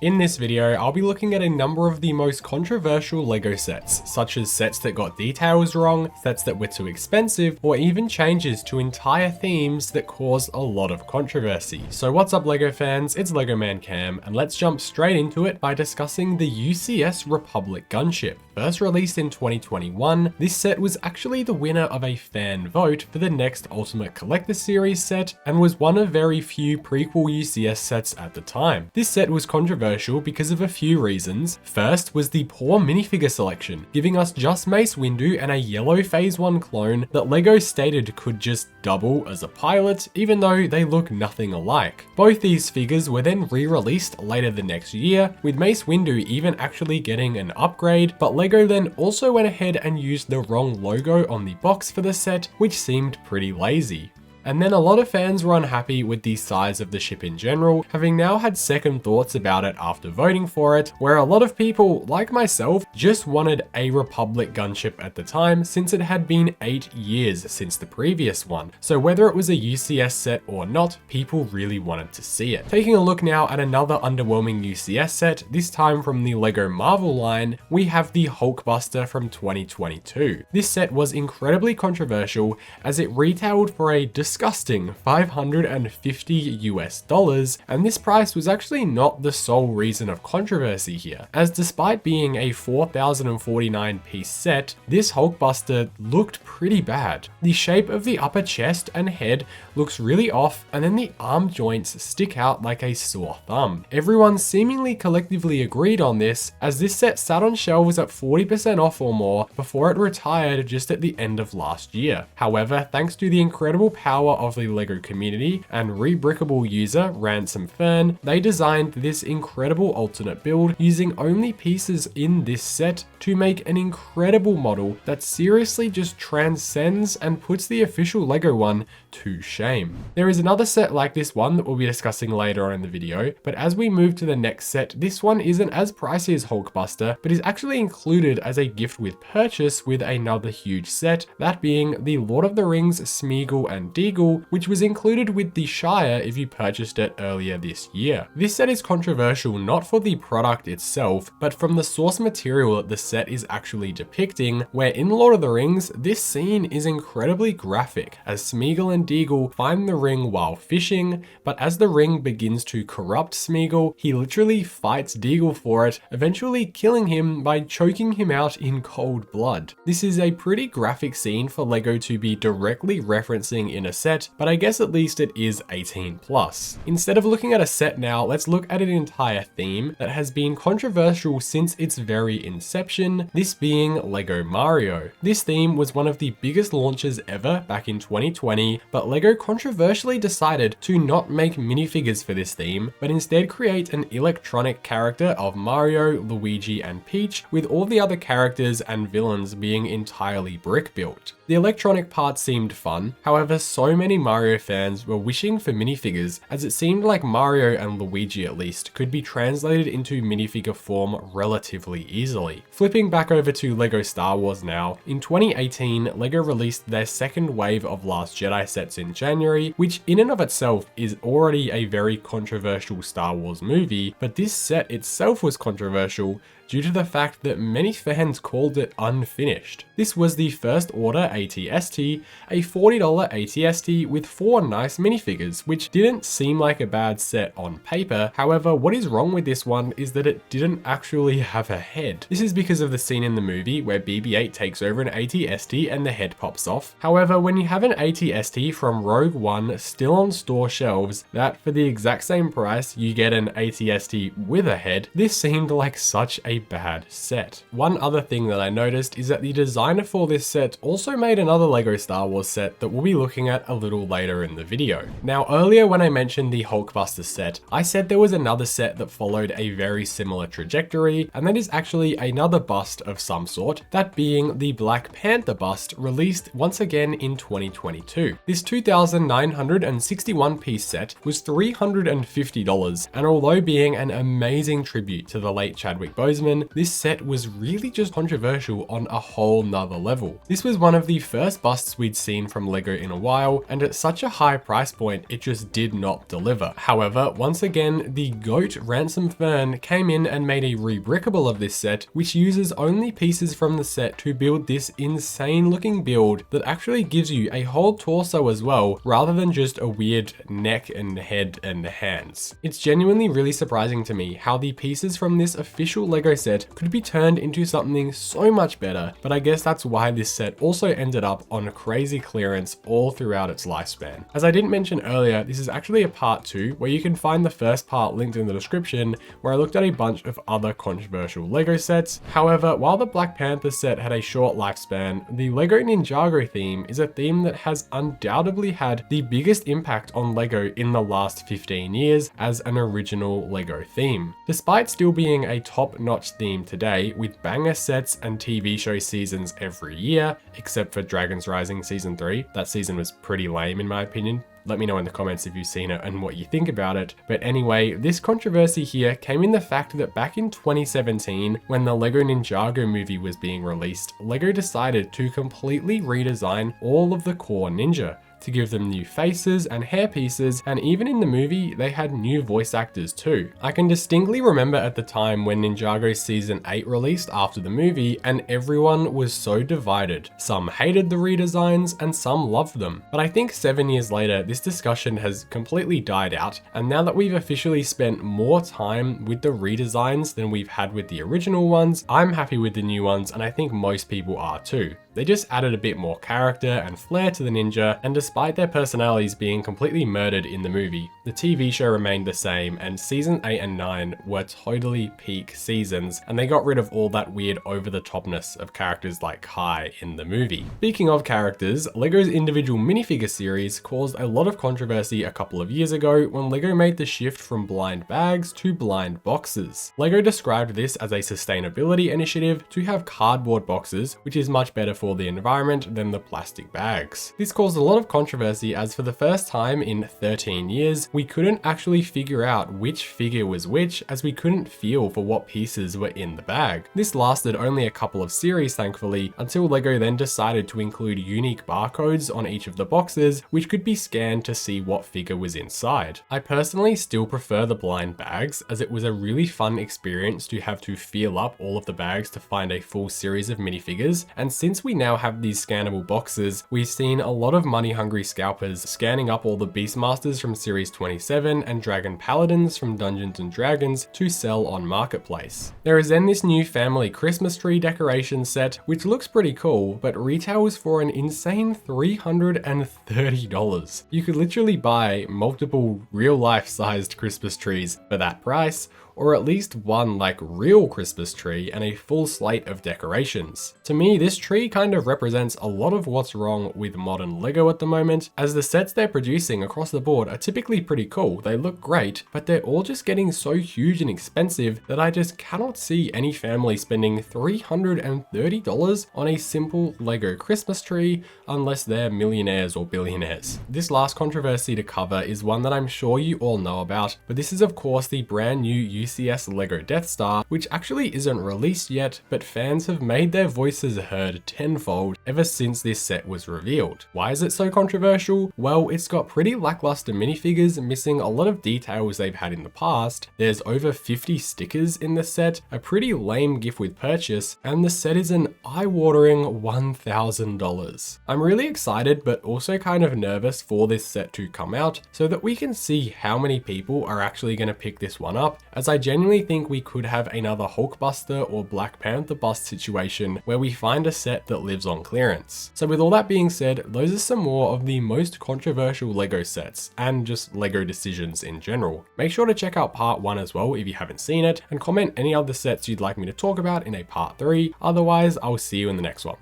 In this video, I'll be looking at a number of the most controversial LEGO sets, such as sets that got details wrong, sets that were too expensive, or even changes to entire themes that caused a lot of controversy. So what's up LEGO fans, it's LEGO Man Cam, and let's jump straight into it by discussing the UCS Republic gunship. First released in 2021, this set was actually the winner of a fan vote for the next Ultimate Collector Series set, and was one of very few prequel UCS sets at the time. This set was controversial because of a few reasons. First was the poor minifigure selection, giving us just Mace Windu and a yellow Phase 1 clone that LEGO stated could just double as a pilot, even though they look nothing alike. Both these figures were then re-released later the next year, with Mace Windu even actually getting an upgrade, but LEGO then also went ahead and used the wrong logo on the box for the set, which seemed pretty lazy. And then a lot of fans were unhappy with the size of the ship in general, having now had second thoughts about it after voting for it, where a lot of people, like myself, just wanted a Republic gunship at the time, since it had been 8 years since the previous one. So whether it was a UCS set or not, people really wanted to see it. Taking a look now at another underwhelming UCS set, this time from the LEGO Marvel line, we have the Hulkbuster from 2022. This set was incredibly controversial as it retailed for a disgusting $550 US, and this price was actually not the sole reason of controversy here, as despite being a 4,049 piece set, this Hulkbuster looked pretty bad. The shape of the upper chest and head looks really off, and then the arm joints stick out like a sore thumb. Everyone seemingly collectively agreed on this, as this set sat on shelves at 40% off or more before it retired just at the end of last year. However, thanks to the incredible power of the LEGO community and rebrickable user Ransom Fern, they designed this incredible alternate build using only pieces in this set to make an incredible model that seriously just transcends and puts the official LEGO one to shame. There is another set like this one that we'll be discussing later on in the video, but as we move to the next set, this one isn't as pricey as Hulkbuster, but is actually included as a gift with purchase with another huge set, that being the Lord of the Rings Smeagol and Deagle, which was included with the Shire if you purchased it earlier this year. This set is controversial not for the product itself, but from the source material that the set is actually depicting, where in Lord of the Rings, this scene is incredibly graphic, as Smeagol and Deagle find the ring while fishing, but as the ring begins to corrupt Smeagol, he literally fights Deagle for it, eventually killing him by choking him out in cold blood. This is a pretty graphic scene for LEGO to be directly referencing in a set, but I guess at least it is 18+. Instead of looking at a set now, let's look at an entire theme that has been controversial since its very inception, this being LEGO Mario. This theme was one of the biggest launches ever back in 2020, but LEGO controversially decided to not make minifigures for this theme, but instead create an electronic character of Mario, Luigi, and Peach, with all the other characters and villains being entirely brick built. The electronic part seemed fun, however so many Mario fans were wishing for minifigures, as it seemed like Mario and Luigi at least could be translated into minifigure form relatively easily. Flipping back over to LEGO Star Wars now, in 2018 LEGO released their second wave of Last Jedi sets in January, which in and of itself is already a very controversial Star Wars movie, but this set itself was controversial due to the fact that many fans called it unfinished. This was the first order ATST, a $40 ATST with 4 nice minifigures, which didn't seem like a bad set on paper. However, what is wrong with this one is that it didn't actually have a head. This is because of the scene in the movie where BB-8 takes over an ATST and the head pops off. However, when you have an ATST from Rogue One still on store shelves, that for the exact same price you get an ATST with a head, this seemed like such a bad set. One other thing that I noticed is that the designer for this set also made another LEGO Star Wars set that we'll be looking at a little later in the video. Now earlier when I mentioned the Hulkbuster set, I said there was another set that followed a very similar trajectory, and that is actually another bust of some sort, that being the Black Panther bust released once again in 2022. This 2,961 piece set was $350, and although being an amazing tribute to the late Chadwick Boseman, this set was really just controversial on a whole nother level. This was one of the first busts we'd seen from LEGO in a while, well, and at such a high price point, it just did not deliver. However, once again, the GOAT Ransom Fern came in and made a rebrickable of this set, which uses only pieces from the set to build this insane looking build that actually gives you a whole torso as well, rather than just a weird neck and head and hands. It's genuinely really surprising to me how the pieces from this official LEGO set could be turned into something so much better, but I guess that's why this set also ended up on crazy clearance all throughout its lifespan. As I didn't mention earlier, this is actually a part 2 where you can find the first part linked in the description, where I looked at a bunch of other controversial LEGO sets. However, while the Black Panther set had a short lifespan, the LEGO Ninjago theme is a theme that has undoubtedly had the biggest impact on LEGO in the last 15 years as an original LEGO theme. Despite still being a top-notch theme today, with banger sets and TV show seasons every year, except for Dragon's Rising Season 3, that season was pretty lame in my opinion. Let me know in the comments if you've seen it and what you think about it. But anyway, this controversy here came in the fact that back in 2017, when the LEGO Ninjago movie was being released, LEGO decided to completely redesign all of the core ninja, to give them new faces and hair pieces, and even in the movie, they had new voice actors too. I can distinctly remember at the time when Ninjago Season 8 released after the movie, and everyone was so divided. Some hated the redesigns and some loved them. But I think 7 years later, this discussion has completely died out, and now that we've officially spent more time with the redesigns than we've had with the original ones, I'm happy with the new ones, and I think most people are too. They just added a bit more character and flair to the ninja, and despite their personalities being completely murdered in the movie, the TV show remained the same, and Season 8 and 9 were totally peak seasons, and they got rid of all that weird over-the-topness of characters like Kai in the movie. Speaking of characters, LEGO's individual minifigure series caused a lot of controversy a couple of years ago when LEGO made the shift from blind bags to blind boxes. LEGO described this as a sustainability initiative to have cardboard boxes, which is much better for the environment than the plastic bags. This caused a lot of controversy as for the first time in 13 years, we couldn't actually figure out which figure was which, as we couldn't feel for what pieces were in the bag. This lasted only a couple of series thankfully, until LEGO then decided to include unique barcodes on each of the boxes, which could be scanned to see what figure was inside. I personally still prefer the blind bags, as it was a really fun experience to have to feel up all of the bags to find a full series of minifigures, and since we now have these scannable boxes, we've seen a lot of money-hungry scalpers scanning up all the Beastmasters from Series 27 and Dragon Paladins from Dungeons & Dragons to sell on Marketplace. There is then this new family Christmas tree decoration set, which looks pretty cool, but retails for an insane $330. You could literally buy multiple real-life sized Christmas trees for that price, or at least one like real Christmas tree and a full slate of decorations. To me, this tree kind of represents a lot of what's wrong with modern LEGO at the moment, as the sets they're producing across the board are typically pretty cool, they look great, but they're all just getting so huge and expensive that I just cannot see any family spending $330 on a simple LEGO Christmas tree unless they're millionaires or billionaires. This last controversy to cover is one that I'm sure you all know about, but this is of course the brand new UCS LEGO Death Star, which actually isn't released yet, but fans have made their voices heard tenfold ever since this set was revealed. Why is it so controversial? Well, it's got pretty lackluster minifigures, missing a lot of details they've had in the past. There's over 50 stickers in the set, a pretty lame gift with purchase, and the set is an eye-watering $1,000. I'm really excited, but also kind of nervous for this set to come out, so that we can see how many people are actually going to pick this one up, as I genuinely think we could have another Hulkbuster or Black Panther bust situation where we find a set that lives on clearance. So with all that being said, those are some more of the most controversial LEGO sets, and just LEGO decisions in general. Make sure to check out part 1 as well if you haven't seen it, and comment any other sets you'd like me to talk about in a part 3. Otherwise, I'll see you in the next one.